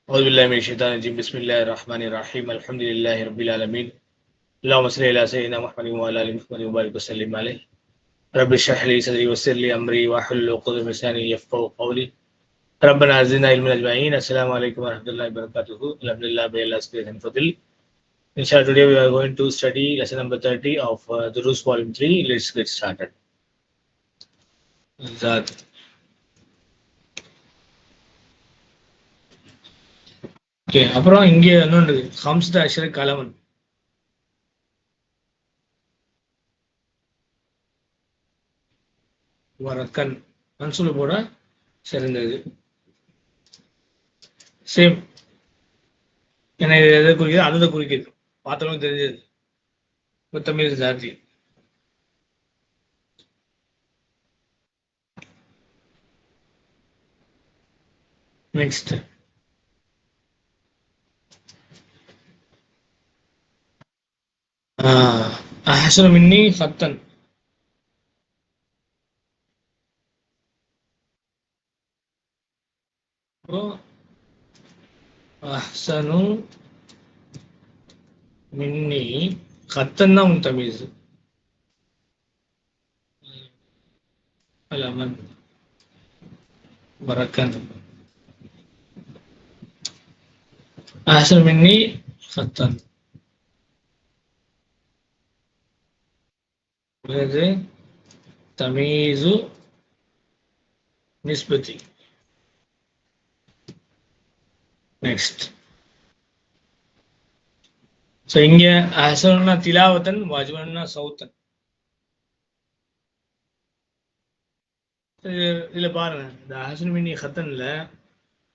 أعوذ بالله من الشيطان الرجيم بسم الله الرحمن الرحيم الحمد لله رب العالمين اللهم صل على سيدنا محمد وعلى آل محمد وبارك وسلم عليه رب اشرح لي صدري ويسر لي أمري واحلل عقدة من لساني يفقهوا قولي ربنا زدنا علما أجمعين السلام عليكم ورحمة الله وبركاته الحمد لله by Allah's grace and fadl. Inshallah, today we are going to study lesson number 30 of Durus volume 3. Let's get started. Zat. Okay, அப்புறம் இங்கே இன்னொன்று ஹம்ஸ்த அஷர கலவன் வரக்கன் மன்சூல போட சிறந்தது. Same ஏன்னா இது எதை குறிக்குது அதை குறிக்குது, பார்த்தவங்க தெரிஞ்சது தமிழ் ஜாதி. நெக்ஸ்ட் அஹ்சனு மின்னி ஹத்தன். அஹ்சனு மின்னி ஹத்தன் தான் உன் தமிழ் அலமன் வரக்கன். அஹ்சனு மின்னி ஹத்தன் தமீசு நிஸ்பதி. நெக்ஸ்ட் ஸோ இங்க அஹ்சனுன்னா திலாவத்தன், வாஜிபன்னா சௌத்தன். இதுல பாருங்க, இந்த அஹ்சனு மின்னி ஹத்தன்ல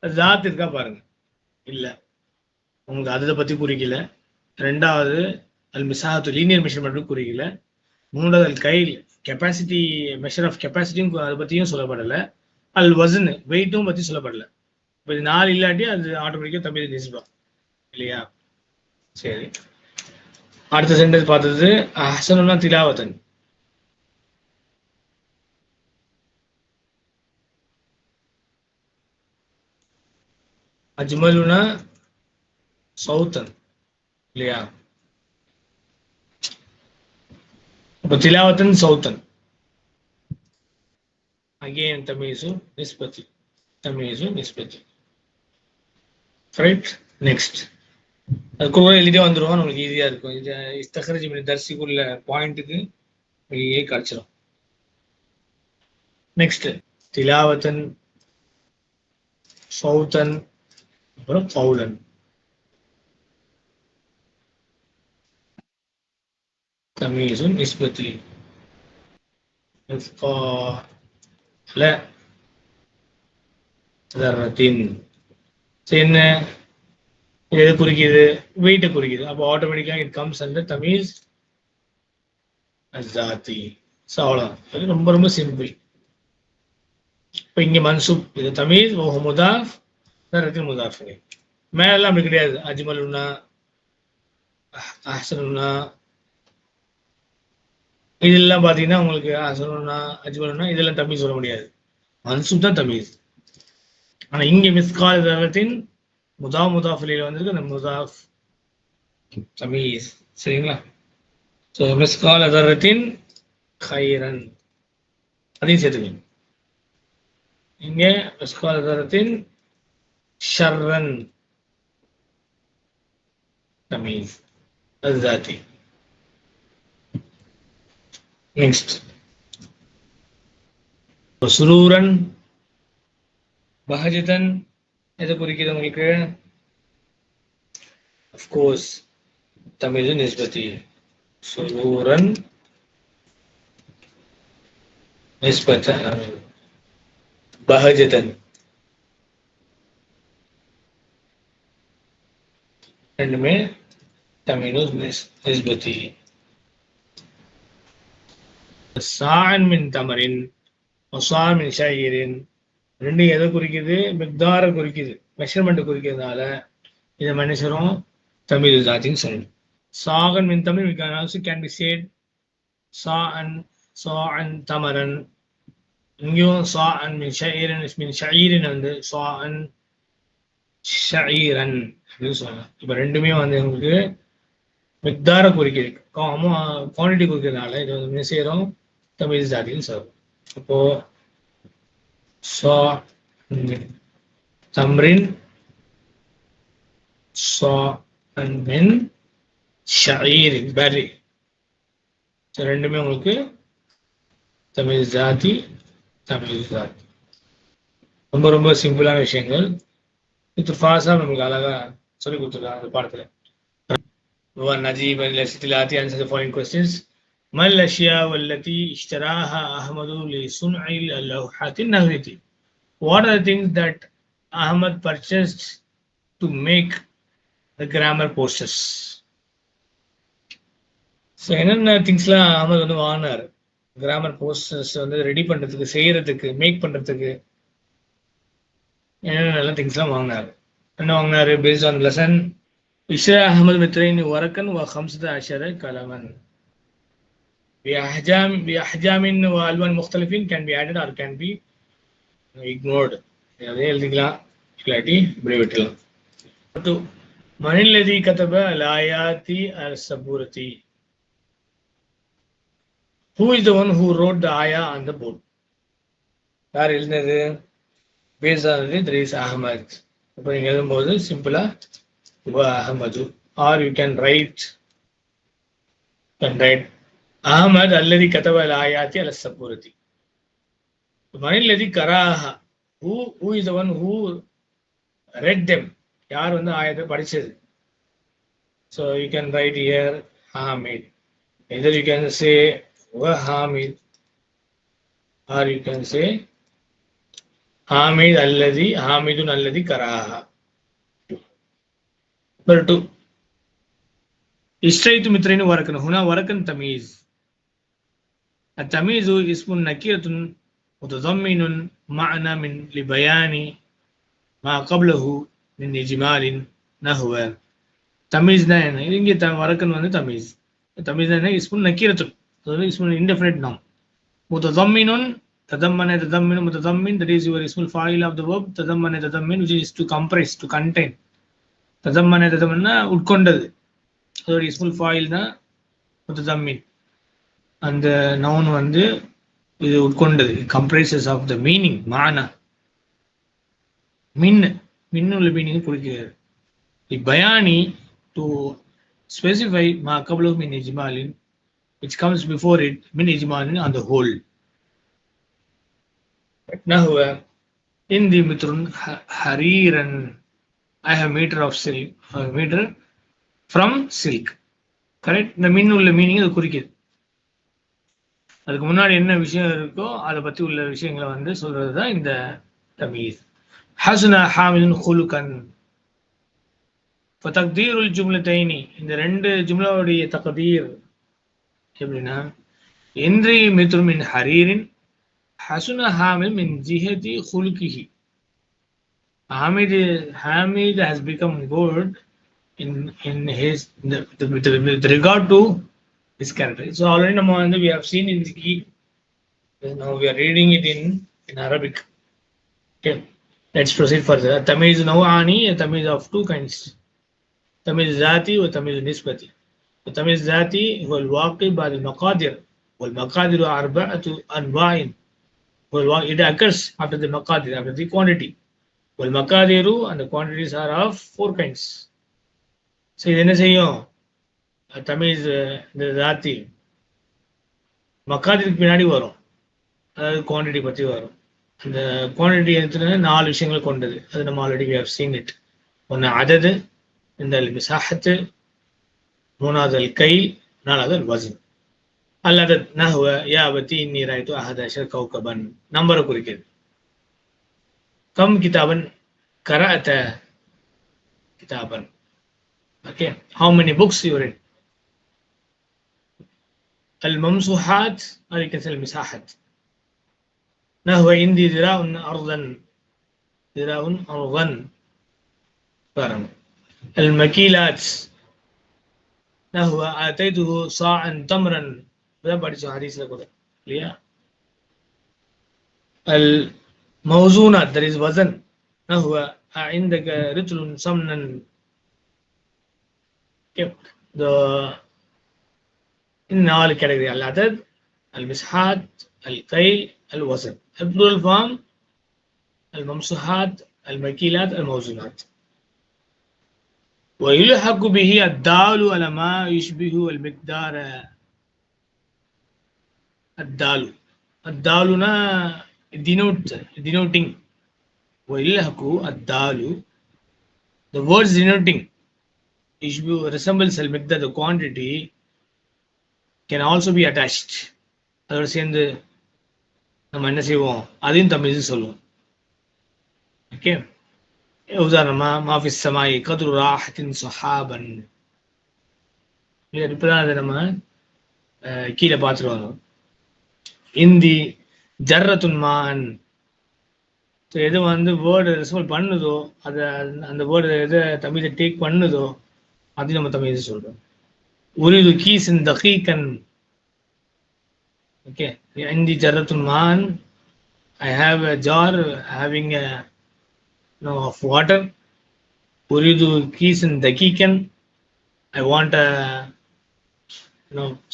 ஜாத் இருக்கா பாருங்க, இல்ல உங்களுக்கு அதை பத்தி குறிக்கல. ரெண்டாவது அல் மிசாத்து லீனியர் மெஷர்மெண்ட் குறிக்கல. மூன்றாவது அல் கைல் கெப்பாசிட்டி மெஷர் ஆஃப் கெப்பாசிட்டியும் அதை பத்தியும் சொல்லப்படலை. அல் வசன் வெயிட்டும் பத்தி சொல்லப்படலை. இப்போ இது 4 இல்லாட்டி அது ஆட்டோமேட்டிக்கா தமிழ் நிஸ்பா இல்லையா? சரி, அடுத்த சென்டென்ஸ் பார்த்தது அஹ்சனுன்னா திலாவத்தன். அஜ்மலுனா சௌத்தன் இல்லையா? இப்போ திலாவத்தன் சௌத்தன், அகெயின் தமீசு நிஸ்பதி, தமீசு நிஸ்பதி. ரைட். நெக்ஸ்ட் அது கூட எழுதியே வந்துடும், நம்மளுக்கு ஈஸியா இருக்கும். இது இஸ்தகரஜ் மின் தர்சிக்குள்ள பாயிண்ட்டுக்கு வெளியே கிடைச்சிடும். நெக்ஸ்ட் திலாவத்தன், சௌத்தன், அப்புறம் கௌலன். தமீசு நிஸ்பதி மிஸ்கால தர்ரத்தின். என்ன எது குறிக்குது? வெயிட்டை குறிக்குது. அப்போ ஆட்டோமேட்டிக்கா இட் கம்ஸ் அண்டர் தமீஸ் அஸ்ஸாத்தி. அவ்வளவுதான், ரொம்ப ரொம்ப சிம்பிள். இப்போ இங்க மன்சூப், இது தமீஸ் முதாஃப் தர்ரத்தின் முதாஃப். மேலாம் அப்படி கிடையாது. அஜ்மலுன்னா அஹ்சனுன்னா இதெல்லாம் பாத்தீங்கன்னா உங்களுக்கு அஹ்சனுன்னா அஜ்மலுன்னா இதெல்லாம் தமீஸ் சொல்ல முடியாது, மன்சூப் தான் தமீஸ். ஆனா இங்க மிஸ்கால் தர்ரத்தின் முதாஃப் முதாஃபில வந்திருக்கு அந்த முதாஃப் தமீஸ். சரிங்களா? ஸோ மிஸ்கால் தர்ரத்தின் கைரன் அதையும் சேர்த்துக்கணும். இங்க மிஸ்கால் தர்ரத்தின் ஷர்ரன் தமீஸ் அஸ்ஸாத்தி. நெக்ஸ்ட் சுரூரன் பஹஜதன் எதை குறிக்குது உங்களுக்கு? அஃப்கோர்ஸ் தமிழ் நிஸ்பதி. சுரூரன் நிஸ்பத்தன் பஹஜதன் ரெண்டுமே தமிழ் நிஸ்பதி. சான் மின் தமரின் வசான் மின் ஷைரின் ரெண்டு எதை குறிக்குது? மிக்தார குறிக்குது, மெஷர்மெண்ட் குறிக்கிறதுனால இதை மனுஷரும் தமிழ் ஜாத்தின்னு சொல்லணும். சாகன் மின் தமிழ் கேன் பி சேட் சாஅன் தமரன். இங்கேயும் சாஅன் மின் ஷைரின் வந்து சாஅன் ஷஈரன் அப்படின்னு சொல்லலாம். இப்ப ரெண்டுமே வந்து உங்களுக்கு மிக்தார குறிக்குது, குவான்டிட்டி குறிக்கிறதுனால இது வந்து என்ன செய்யறோம், தமிழ் ஜாதின்னு சொல்றோம். அப்போ சா தம்ரின் சா மின் ஷஈரின் பரி, ரெண்டுமே உங்களுக்கு தமிழ் ஜாதி தமிழ் ஜாதி. ரொம்ப ரொம்ப சிம்பிளான விஷயங்கள். இது ஃபாஸ்டா நமக்கு அழகா சொல்லி கொடுத்துருக்காங்க அந்த பாடத்துல. نجيب الاستطلاعات answer the following questions. ما الأشياء التي اشتراها أحمد لصنع اللوحات النحوية? What are the things that Ahmad purchased to make the grammar posters? So என்னென்ன திங்ஸ்லாம் அகமது வந்து வாங்கினார் கிராமர் போஸ்டர்ஸ் வந்து ரெடி பண்ணுறதுக்கு, செய்யறதுக்கு, மேக் பண்ணுறதுக்கு என்னென்ன திங்ஸ்லாம் வாங்கினார்? என்ன வாங்கினாரு? Based on lesson اشترى أحمد مترين ورقا و15 قلما بأحجام وألوان مختلفين can be added or can be ignored. அதே எழுதிக்கலாம், இல்லாட்டி இப்படி விட்டுலாம். من الذي كتب الآيات على السبورة? Who is the one who wrote the ayah on the board? யார் எழுதினது? பேஸ் ஆனது there is Ahmad. இப்போ நீங்க எழுதும்போது சிம்பிளா அஹமது, or you can write Ahmad அல்லதி கதவ ஆயாத்தி அல சபூரதி. மனில்லதி கராஹா, who is the one who read them? யார் வந்து ஆயத்தை படிச்சது? So you can write here Hamid. Either you can say Hamid or you can say Hamidun alladhi karaha. Number 2. اشتريت مترين ورقا. هنا ورقا تمييز. التمييز اسم نكرة متضمن معنى من لبيان ما قبله من إجمال نحو. تمييز தான் என்ன? இங்கே ورقا வந்து தமீஸ். தமீஸ் என்ன? اسم نكرة, اسم indefinite noun. متضمن تضمن متضمن, that is your اسم الفاعل of the verb تضمن تضمن, which is to compress, to contain. تضمن تضمنனா உட்கொண்டது, அதோட இஸ்முல் foil தான் முத்ததம்மின். அந்த noun வந்து இது உட்கொண்டது, கம்ப்ரைசஸ் ஆஃப் த மீனிங், மானா. மின்னுள்ள மீனிங் குறிக்கிறது. பயானி டு ஸ்பெசிஃபை மா கப்லு மின் இஜ்மாலின், which comes before it min ijmalin on the whole. நஹ்வ இந்தி மித்ருன் ஹரீரன், I have meter of silk, meter from silk. Correct. இந்த மின் உள்ள மீனிங் அது குறிக்குது. அதுக்கு முன்னாடி என்ன விஷயம் இருக்கோ அதை பத்தி உள்ள விஷயங்களை வந்து சொல்றது தான் இந்த தமீஸ். ஹஸ்னா ஹாமிதுன் ஹுலுகன். தக்தீருல் ஜும்லத்தைனி, இந்த ரெண்டு ஜும்லாவுடைய தக்தீர் எப்படின்னா, இன்றி மித்ரு மின் ஹரீரின் ஹசுனா ஹாமித் மின் ஜிஹதி ஹுலுகிஹி. Hamid has become good in his with regard to his character. So already we have seen in the key. Now we are reading it in Arabic. Okay, let's proceed further. Tamiz nawani, a tamiz of two kinds. Tamiz zati or tamiz nisbati. The tamiz zati huwa al-waqi ba'd al-maqadir, wal maqadiru arba'atu anwa'in. It occurs after the maqadir, after the quantity. Wal maqadiru, and the quantities are of 4 kinds. So இது என்ன செய்யும்? தமிழ் இந்த ஜாதி மக்காதிற்கு பின்னாடி வரும், அதாவது quantity பற்றி வரும். அந்த குவான்டிட்டி எடுத்துனா 4 விஷயங்கள் கொண்டது. அது நம்ம already we have seen it. ஒன்று அதது, இந்த மிசாஹத்து, மூணாவது அல் கை, நாலாவது அல் வஸன். அல் அதத் நஹ்வ யா பத்தி இன்னி ராய்து அஹதஷர் கௌகபன், நம்பரை குறிக்கிறது. Come கிதாபன் கரஅத கிதாபன். Okay, how many books you read? الممسوحات, or you can say المساحات. نحو عندي ذراع أرضا, ذراع أرضا. المكيلات نحو آتيته صاعا تمرا. بدا படிச்ச ஹதீஸ்ல கூட இல்லையா? الموزونات, that is وزن. نحو عندك رجل سمنا. the in all category العدد المسحات الكيل الوزن. البلورال فورم الممسوحات المكيلات الموزونات. ويلحق به الدال على ما يشبه المقدار. الدالنا denoting. ويلحق الدال the words denoting يشبه resembles المقدار the quantity can also be attached. அதோட சேர்ந்து நம்ம என்ன செய்வோம், அதையும் தமிழ் சொல்லுவோம். ஓகே, உதாரணமா மாஃபி சமாய் கதுரு ராஹத்தின் சஹாபன். இப்பதான் அதை நம்ம கீழே பார்த்துட்டு வரோம். இந்தி ஜர்ரத்துன் மான். எது வந்து வேர்டு ரெஸ்பாண்ட் பண்ணுதோ அதை அந்த வேர்டு எதை தமிழை டேக் பண்ணுதோ அதையும் நம்ம தமிழ் சொல்றோம். உரிது கீசன் தகீகன். ஓகே, இந்தி ஜர்ரத்துன் மான். I have a jar having a of water. Uridu kisan dakikan. I want a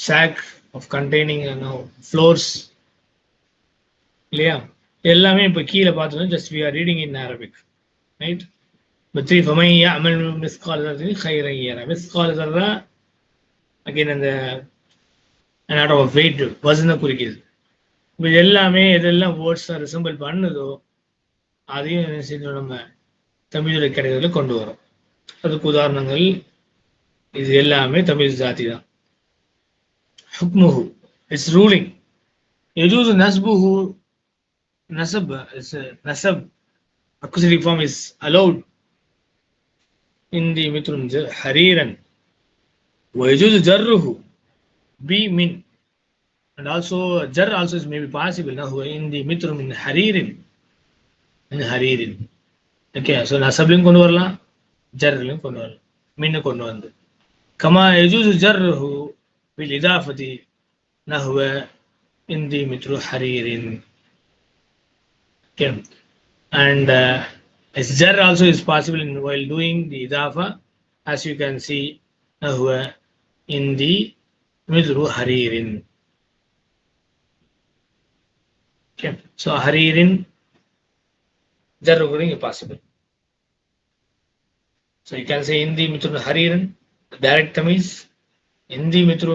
sack of containing floors. இல்லையா, எல்லாமே இப்போ கீழே பார்த்தோம். just we are reading in Arabic, right? but فمن يعمل مثقال ذرة خيرا يره. مثقال ذرة again அந்த amount of weight வசன குறிக்குது. இப்போ எல்லாமே எதெல்லாம் வேர்ட்ஸ் ரிசம்பிள் பண்ணுதோ அதையும் என்ன செய்யணும், நம்ம தமிழோட கிடைக்கிறதுல கொண்டு வரோம். அதுக்கு உதாரணங்கள் இது எல்லாமே தமிழ் ஜாதி தான். ஹுக்முஹு it's ruling. يجوز نسبه نسب نسب accusative form is allowed in the مثل حريرا. ويجوز جره be min. and also jar also is maybe possible نحو in the مثل من حرير. من حرير. okay, so நசப்லையும் கொண்டு வரலாம், ஜர்லையும் கொண்டு வரலாம், மின்னு கொண்டு வந்து. Comma يجوز جره بالإضافة نحو in the مثل حرير. okay, and jar also is possible in while doing the idafa, as you can see نحو in the مثل حرير. okay, so حرير jar is possible. so you can say in the مثل حرير direct tamiz. in the مثل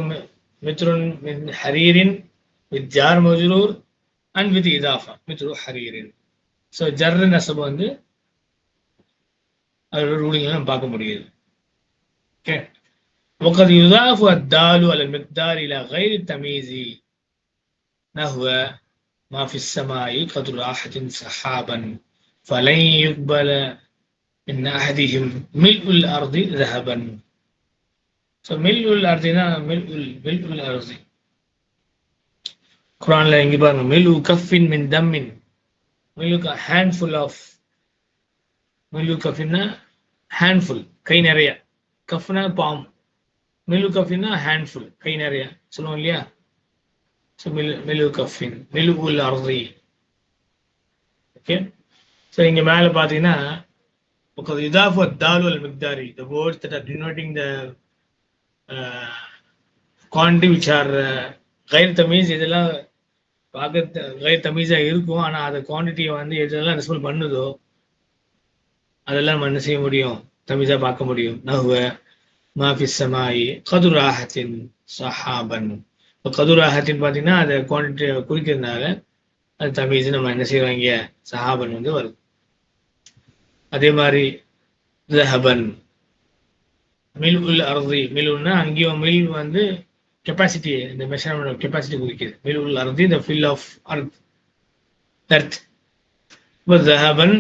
من حرير with jar majrur and with idafa مثل حرير. so jar nasab வந்து அதோட ruling நம்ம பார்க்க முடியுது. Okay, وقد يضاف الدال على المقدار الى غير التمييز نحو ما في السماء قدر راحة سحابا فلن يقبل من أحدهم ملء الأرض ذهبا. so ملء الأرض ملء الأرض குரான்ல எங்க பாருங்க, மிலு coffin மின் தம்மின். மிலு handful of. மிலு கஃபின்னா handful, கை நிறைய. கஃப்னா பாம். மிலு கஃபின்னா ஹேண்ட்ஃபுல், கை நிறைய சொல்லுவோம் இல்லையா. ஸோ மிலு கஃபின் மிலு உல் அர்தி. ஓகே, ஸோ இங்கே மேலே பார்த்தீங்கன்னா இதாஃபு அத்தாலு அல் மிக்தாரி, the words that are denoting the quantity which are கைர் தமீஸ். இதெல்லாம் பார்க்க கைர் தமீஸாக இருக்கும், ஆனால் அதை குவான்டிட்டியை வந்து எதெல்லாம் ரெஸ்பாண்ட் பண்ணுதோ அதெல்லாம் நம்ம என்ன செய்ய முடியும், தமீஸாக பார்க்க முடியும். நஹ்வ மாஃபி ஸமாஇ கதுர் ராஹத்தின் ஸஹாபன். இப்போ கதுர் ராஹத்தின் பார்த்தீங்கன்னா அதை குவான்டிட்டியை குறிக்கிறதுனால அது தமீஸ் நம்ம என்ன செய்வோம், இங்கே சஹாபன் வந்து வருது. அதே மாதிரி ஸஹபன் மில் உல் அர்தி. மில்னா அங்கேயும் மில் வந்து கெப்பாசிட்டி, இந்த மெஷர்மெண்ட் கெப்பாசிட்டி குறிக்குது. மில் உல் அர்தி த ஃபில் ஆஃப் எர்த். இப்போ ஸஹபன்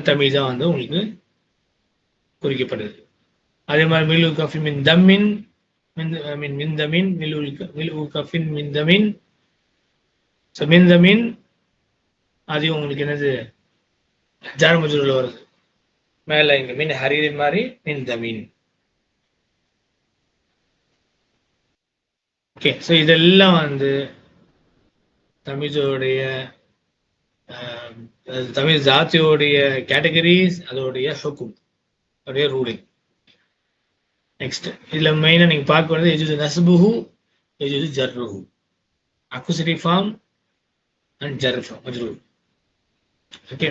தமீஸா வந்து உங்களுக்கு குறிக்கப்படுது. அதே மாதிரி மில் உல் கஃபி மின் தம்மின் மின் தமின் மில் உல் கஃபின் மின் தமின். ஸோ மின் தமின் அதையும் உங்களுக்கு என்னது ஜார் மஜ்ரூர்ல வருது. மேல இங்க மின் ஹரீரின் மாதிரி மின் தமின். ஓகே, ஸோ இதெல்லாம் வந்து தமிழோடைய தமிழ் ஜாத்தியோடைய கேட்டகரிஸ், அதோடைய ஹுக்கும், அதோடைய ரூலிங். நெக்ஸ்ட் இதுல மெயினா நீங்க பார்க்க வேண்டியது எஜுது நஸ்புஹு, எஜுது ஜர்ருஹு, அக்யூசிட்டிவ் ஃபார்ம் அண்ட் ஜர் ஃபார்ம், மஜ்ரூர். ஓகே,